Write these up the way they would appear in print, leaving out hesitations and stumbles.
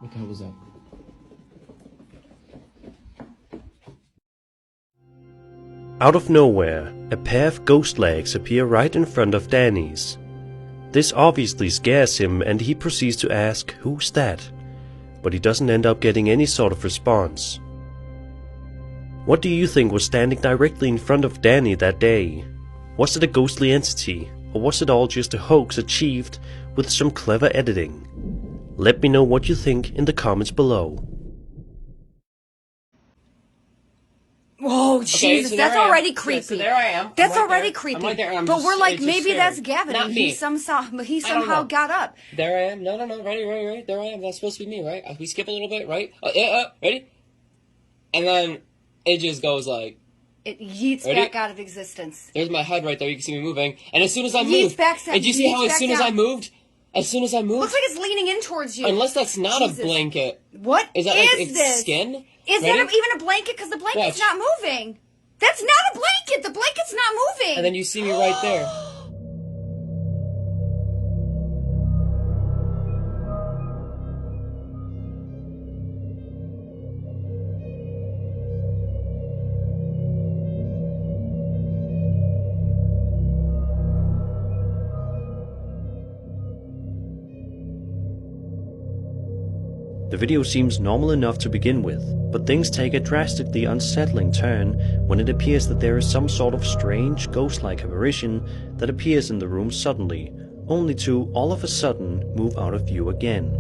What the hell was that? Out of nowhere, a pair of ghost legs appear right in front of Danny's. This obviously scares him and he proceeds to ask, "Who's that?" But he doesn't end up getting any sort of response. What do you think was standing directly in front of Danny that day? Was it a ghostly entity, or was it all just a hoax achieved with some clever editing? Let me know what you think in the comments below. Whoa, Jesus, so that's already creepy. So there I am. That's right already there. creepy. I'm right there, and but just, we're like, maybe scary. that's Gavin, Not and me. he somehow got up. There I am. No. Ready. There I am. That's supposed to be me, right? We skip a little bit, right? Ready? And then it just goes like... It yeets ready? back out of existence. There's my head right there. You can see me moving. And as soon as I moved... Did you see how as soon as I moved... As soon as I moved... Looks like it's leaning in towards you. Unless that's not a blanket. What is that? Like its this? Skin? Is ready? that even a blanket? Because the blanket's not moving. That's not a blanket. The blanket's not moving. And then you see me right there. The video seems normal enough to begin with, but things take a drastically unsettling turn when it appears that there is some sort of strange, ghost-like apparition that appears in the room suddenly, only to, all of a sudden, move out of view again.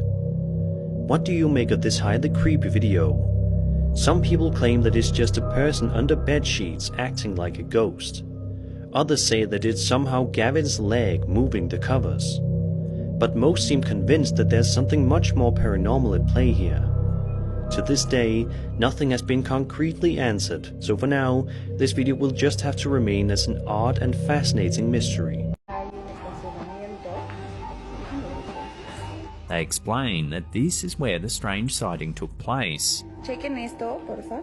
What do you make of this highly creepy video? Some people claim that it's just a person under bed sheets acting like a ghost. Others say that it's somehow Gavin's leg moving the covers. But most seem convinced that there's something much more paranormal at play here. To this day, nothing has been concretely answered, so for now, this video will just have to remain as an odd and fascinating mystery. They explain that this is where the strange sighting took place. Chequen esto, porfa.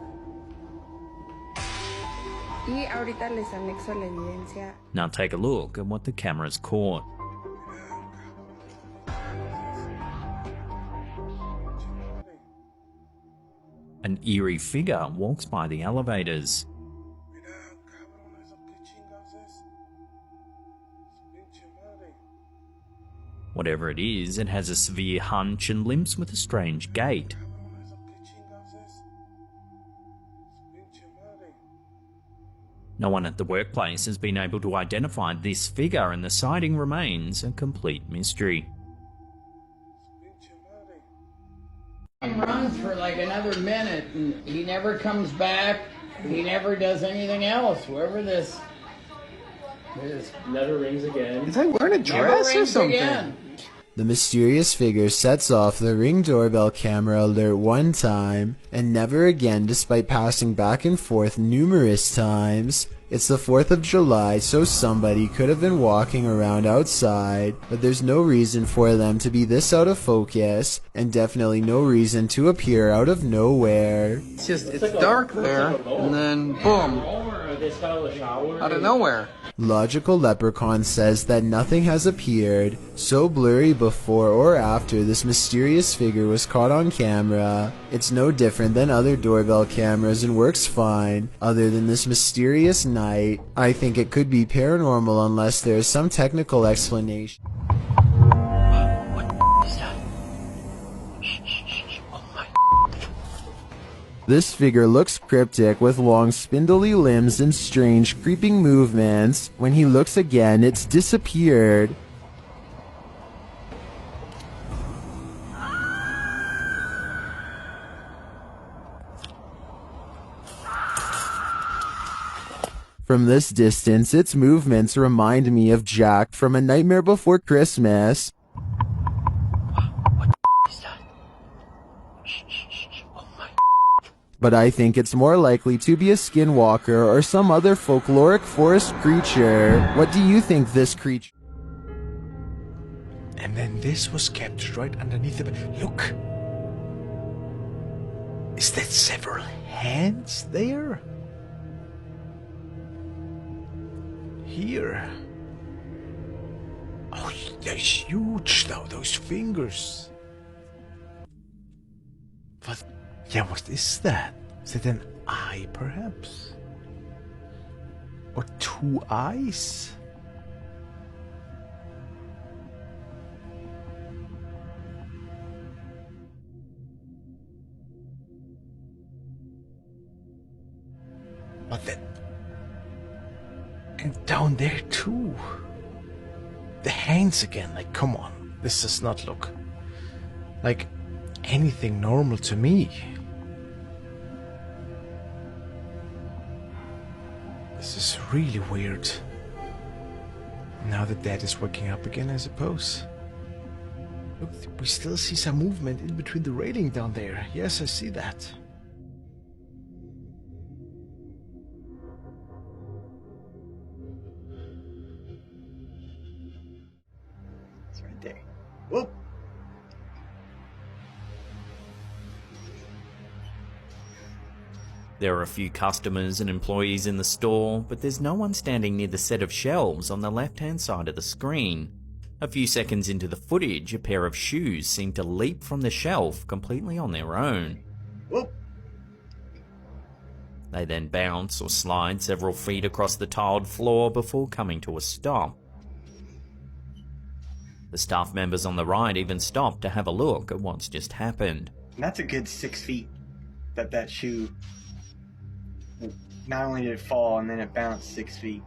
Y ahorita les anexo la evidencia. Now take a look at what the cameras caught. An eerie figure walks by the elevators. Whatever it is, it has a severe hunch and limps with a strange gait. No one at the workplace has been able to identify this figure, and the sighting remains a complete mystery. And runs for like another minute, and he never comes back. He never does anything else. Whoever this never rings again. Is that wearing a dress or something? Again. The mysterious figure sets off the Ring doorbell camera alert one time, and never again despite passing back and forth numerous times. It's the 4th of July, so somebody could have been walking around outside, but there's no reason for them to be this out of focus, and definitely no reason to appear out of nowhere. It's dark there, and then boom, out of nowhere. Logical Leprechaun says that nothing has appeared so blurry before or after this mysterious figure was caught on camera. It's no different than other doorbell cameras and works fine, other than this mysterious night. I think it could be paranormal unless there is some technical explanation. This figure looks cryptic with long spindly limbs and strange creeping movements. When he looks again, it's disappeared. From this distance, its movements remind me of Jack from A Nightmare Before Christmas. But I think it's more likely to be a skinwalker or some other folkloric forest creature. What do you think this creature? And then this was kept right underneath the bed. Look! Is that several hands there? Here. Oh, they're huge now, those fingers. What? Yeah, what is that? Is it an eye, perhaps? Or two eyes? But then... And down there too. The hands again, like, come on. This does not look like anything normal to me. This is really weird. Now that Dad is waking up again, I suppose. Look, we still see some movement in between the railing down there. Yes, I see that. It's right there. Whoop! There are a few customers and employees in the store, but there's no one standing near the set of shelves on the left-hand side of the screen. A few seconds into the footage, a pair of shoes seem to leap from the shelf completely on their own. Whoop! They then bounce or slide several feet across the tiled floor before coming to a stop. The staff members on the ride even stop to have a look at what's just happened. And that's a good 6 feet that shoe. Not only did it fall and then it bounced 6 feet.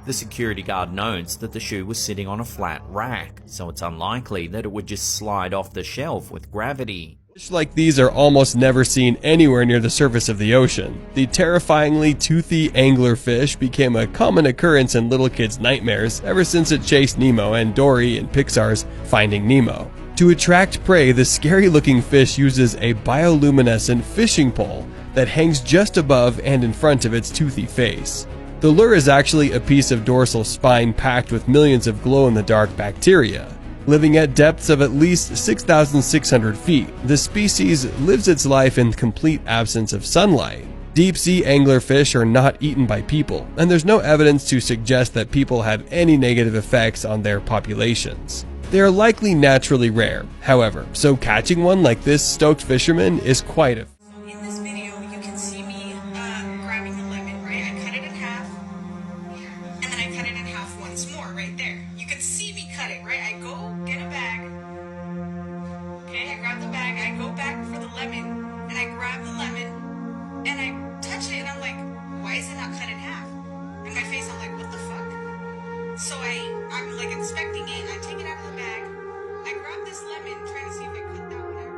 The security guard notes that the shoe was sitting on a flat rack, so it's unlikely that it would just slide off the shelf with gravity. Fish like these are almost never seen anywhere near the surface of the ocean. The terrifyingly toothy anglerfish became a common occurrence in little kids' nightmares ever since it chased Nemo and Dory in Pixar's Finding Nemo. To attract prey, the scary-looking fish uses a bioluminescent fishing pole that hangs just above and in front of its toothy face. The lure is actually a piece of dorsal spine packed with millions of glow-in-the-dark bacteria. Living at depths of at least 6,600 feet, the species lives its life in complete absence of sunlight. Deep-sea anglerfish are not eaten by people, and there's no evidence to suggest that people have any negative effects on their populations. They are likely naturally rare, however, so catching one like this stoked fisherman is quite a... In this video, you can see me grabbing the lemon, right? I cut it in half, and then I cut it in half once more, right there. You can see me cut it, right? I go get a bag. Okay, I grab the bag, I go back for the lemon, and I grab the lemon, and I touch it, and I'm like, why is it not cut in half? In my face, I'm like, what the fuck? So I'm like inspecting it, I take it out of the bag, I grab this lemon, trying to see if I cut that one out.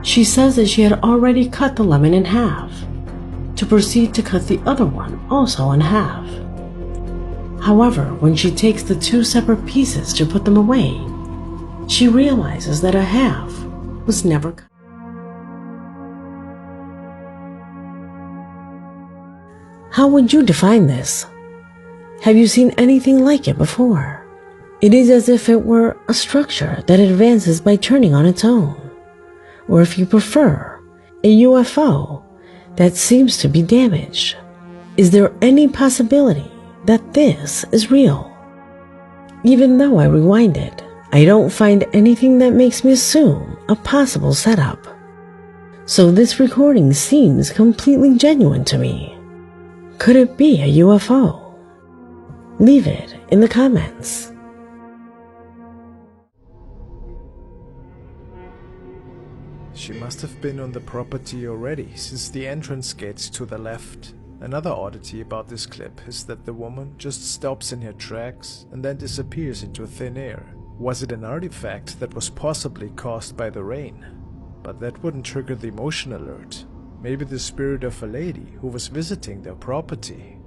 She says that she had already cut the lemon in half, to proceed to cut the other one also in half. However, when she takes the two separate pieces to put them away, she realizes that a half was never cut. How would you define this? Have you seen anything like it before? It is as if it were a structure that advances by turning on its own. Or if you prefer, a UFO that seems to be damaged. Is there any possibility that this is real? Even though I rewind it, I don't find anything that makes me assume a possible setup. So this recording seems completely genuine to me. Could it be a UFO? Leave it in the comments. She must have been on the property already, since the entrance gate's to the left. Another oddity about this clip is that the woman just stops in her tracks and then disappears into thin air. Was it an artifact that was possibly caused by the rain? But that wouldn't trigger the motion alert. Maybe the spirit of a lady who was visiting their property.